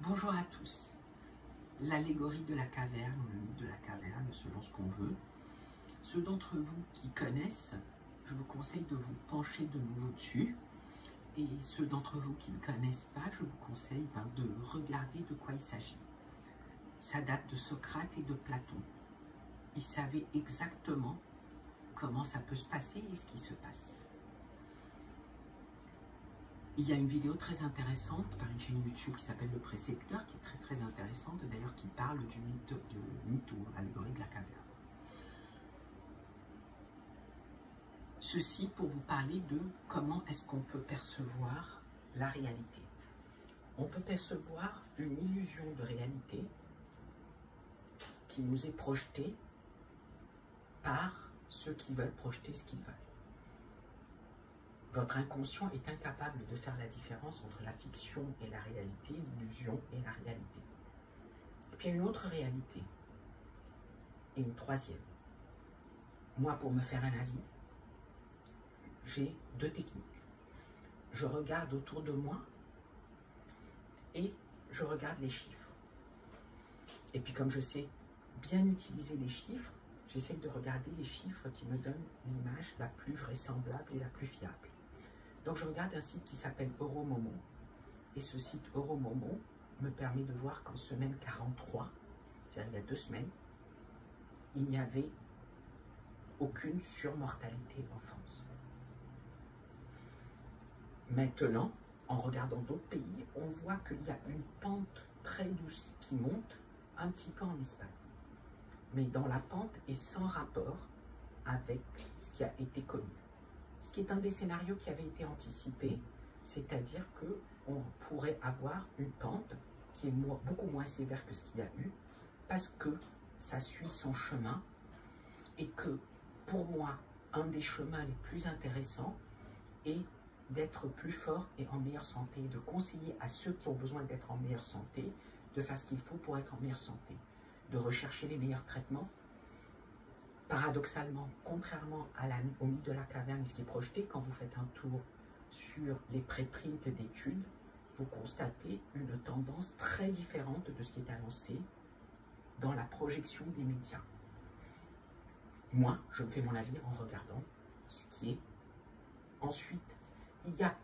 Bonjour à tous. L'allégorie de la caverne ou le mythe de la caverne, selon ce qu'on veut. Ceux d'entre vous qui connaissent, je vous conseille de vous pencher de nouveau dessus. Et ceux d'entre vous qui ne connaissent pas, je vous conseille de regarder de quoi il s'agit. Ça date de Socrate et de Platon. Ils savaient exactement comment ça peut se passer et ce qui se passe. Il y a une vidéo très intéressante par une chaîne YouTube qui s'appelle Le Précepteur, qui est très intéressante, d'ailleurs qui parle du mythe ou allégorie de la caverne. Ceci pour vous parler de comment est-ce qu'on peut percevoir la réalité. On peut percevoir une illusion de réalité qui nous est projetée par ceux qui veulent projeter ce qu'ils veulent. Votre inconscient est incapable de faire la différence entre la fiction et la réalité, l'illusion et la réalité. Et puis il y a une autre réalité, et une troisième. Moi, pour me faire un avis, j'ai deux techniques. Je regarde autour de moi et je regarde les chiffres. Et puis comme je sais bien utiliser les chiffres, j'essaie de regarder les chiffres qui me donnent l'image la plus vraisemblable et la plus fiable. Donc je regarde un site qui s'appelle Euromomo. Et ce site Euromomo me permet de voir qu'en semaine 43, c'est-à-dire il y a 2 semaines, il n'y avait aucune surmortalité en France. Maintenant, en regardant d'autres pays, on voit qu'il y a une pente très douce qui monte un petit peu en Espagne. Mais dans la pente et sans rapport avec ce qui a été connu. Ce qui est un des scénarios qui avait été anticipé, c'est-à-dire qu'on pourrait avoir une pente qui est beaucoup moins sévère que ce qu'il y a eu, parce que ça suit son chemin, et que pour moi, un des chemins les plus intéressants est d'être plus fort et en meilleure santé, de conseiller à ceux qui ont besoin d'être en meilleure santé, de faire ce qu'il faut pour être en meilleure santé, de rechercher les meilleurs traitements. Paradoxalement, contrairement au mythe de la caverne et ce qui est projeté, quand vous faites un tour sur les préprints d'études, vous constatez une tendance très différente de ce qui est annoncé dans la projection des médias. Moi, je me fais mon avis en regardant ce qui est. Ensuite, il y a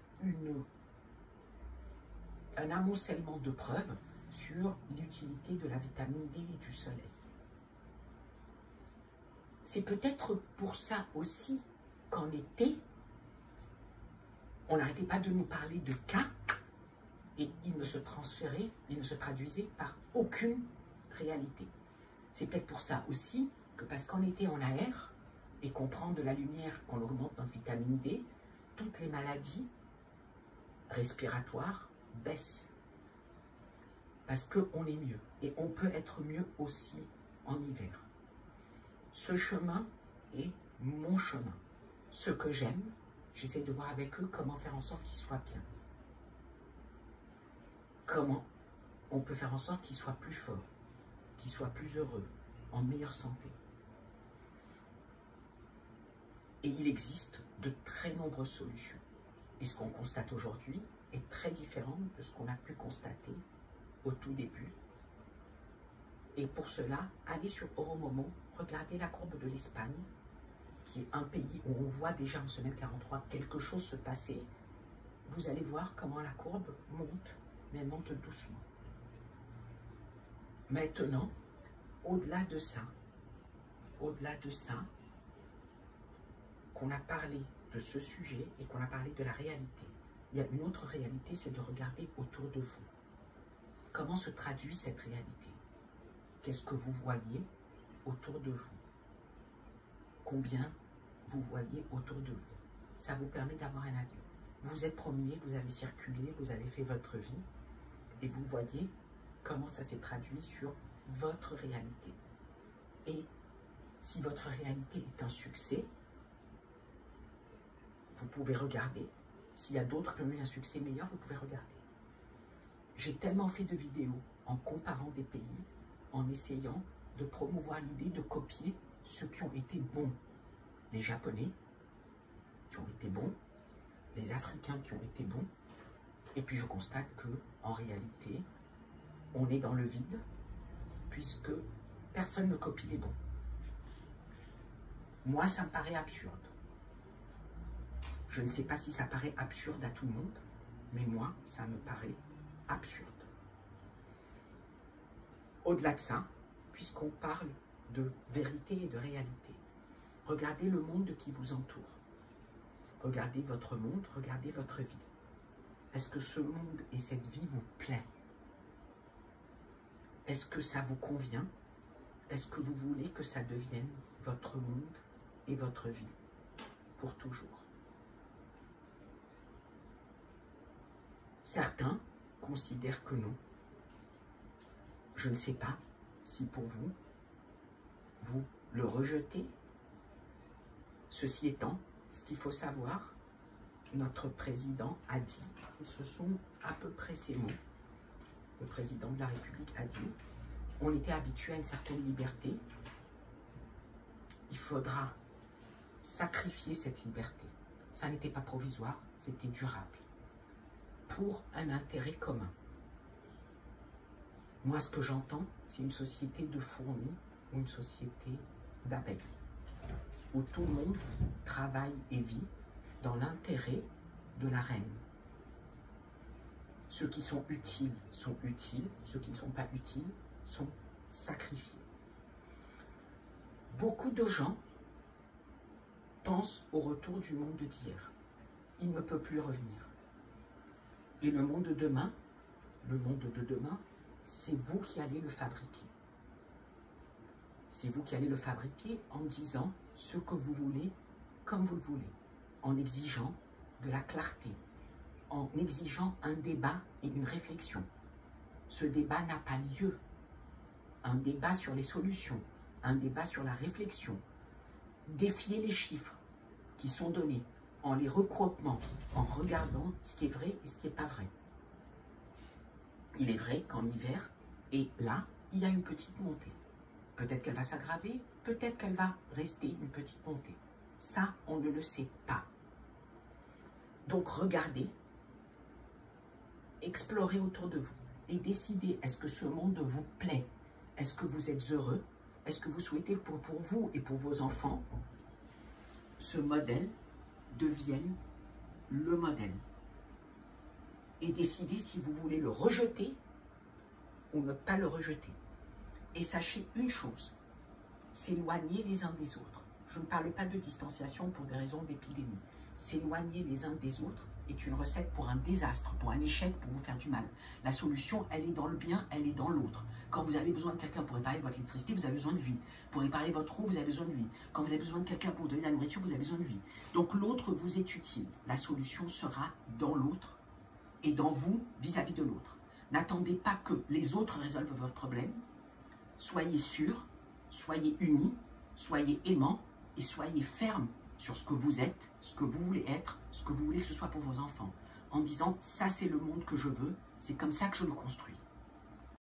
un amoncellement de preuves sur l'utilité de la vitamine D et du soleil. C'est peut-être pour ça aussi qu'en été, on n'arrêtait pas de nous parler de cas et ils ne se traduisaient par aucune réalité. C'est peut-être pour ça aussi que parce qu'en été on aère et qu'on prend de la lumière, qu'on augmente notre vitamine D, toutes les maladies respiratoires baissent. Parce qu'on est mieux et on peut être mieux aussi en hiver. Ce chemin est mon chemin. Ce que j'aime, j'essaie de voir avec eux comment faire en sorte qu'ils soient bien. Comment on peut faire en sorte qu'ils soient plus forts, qu'ils soient plus heureux, en meilleure santé. Et il existe de très nombreuses solutions. Et ce qu'on constate aujourd'hui est très différent de ce qu'on a pu constater au tout début. Et pour cela, allez sur Euromomo, regardez la courbe de l'Espagne, qui est un pays où on voit déjà en semaine 43 quelque chose se passer. Vous allez voir comment la courbe monte, mais elle monte doucement. Maintenant, au-delà de ça, qu'on a parlé de ce sujet et qu'on a parlé de la réalité, il y a une autre réalité, c'est de regarder autour de vous. Comment se traduit cette réalité? Qu'est-ce que vous voyez autour de vous? Combien vous voyez autour de vous? Ça vous permet d'avoir un avis. Vous êtes promené, vous avez circulé, vous avez fait votre vie et vous voyez comment ça s'est traduit sur votre réalité. Et si votre réalité est un succès, vous pouvez regarder. S'il y a d'autres qui ont eu un succès meilleur, vous pouvez regarder. J'ai tellement fait de vidéos en comparant des pays, en essayant de promouvoir l'idée de copier ceux qui ont été bons. Les Japonais qui ont été bons, les Africains qui ont été bons, et puis je constate que en réalité, on est dans le vide, puisque personne ne copie les bons. Moi, ça me paraît absurde. Je ne sais pas si ça paraît absurde à tout le monde, mais moi, ça me paraît absurde. Au-delà de ça, puisqu'on parle de vérité et de réalité, regardez le monde qui vous entoure. Regardez votre monde, regardez votre vie. Est-ce que ce monde et cette vie vous plaît? Est-ce que ça vous convient? Est-ce que vous voulez que ça devienne votre monde et votre vie pour toujours? Certains considèrent que non. Je ne sais pas si pour vous, vous le rejetez. Ceci étant, ce qu'il faut savoir, notre président a dit, et ce sont à peu près ces mots, le président de la République a dit, on était habitué à une certaine liberté, il faudra sacrifier cette liberté. Ça n'était pas provisoire, c'était durable, pour un intérêt commun. Moi, ce que j'entends, c'est une société de fourmis ou une société d'abeilles, où tout le monde travaille et vit dans l'intérêt de la reine. Ceux qui sont utiles, ceux qui ne sont pas utiles sont sacrifiés. Beaucoup de gens pensent au retour du monde d'hier. Il ne peut plus revenir. Et le monde de demain, c'est vous qui allez le fabriquer. C'est vous qui allez le fabriquer en disant ce que vous voulez, comme vous le voulez, en exigeant de la clarté, en exigeant un débat et une réflexion. Ce débat n'a pas lieu. Un débat sur les solutions, un débat sur la réflexion. Défier les chiffres qui sont donnés en les recroquant, en regardant ce qui est vrai et ce qui n'est pas vrai. Il est vrai qu'en hiver, et là, il y a une petite montée. Peut-être qu'elle va s'aggraver, peut-être qu'elle va rester une petite montée. Ça, on ne le sait pas. Donc regardez, explorez autour de vous et décidez, est-ce que ce monde vous plaît? Est-ce que vous êtes heureux? Est-ce que vous souhaitez pour vous et pour vos enfants, ce modèle devienne le modèle? Et décidez si vous voulez le rejeter ou ne pas le rejeter. Et sachez une chose, s'éloigner les uns des autres. Je ne parle pas de distanciation pour des raisons d'épidémie. S'éloigner les uns des autres est une recette pour un désastre, pour un échec, pour vous faire du mal. La solution, elle est dans le bien, elle est dans l'autre. Quand vous avez besoin de quelqu'un pour réparer votre électricité, vous avez besoin de lui. Pour réparer votre eau, vous avez besoin de lui. Quand vous avez besoin de quelqu'un pour donner la nourriture, vous avez besoin de lui. Donc l'autre vous est utile. La solution sera dans l'autre et dans vous vis-à-vis de l'autre. N'attendez pas que les autres résolvent votre problème. Soyez sûrs, soyez unis, soyez aimants et soyez fermes sur ce que vous êtes, ce que vous voulez être, ce que vous voulez que ce soit pour vos enfants. En disant, ça c'est le monde que je veux, c'est comme ça que je le construis.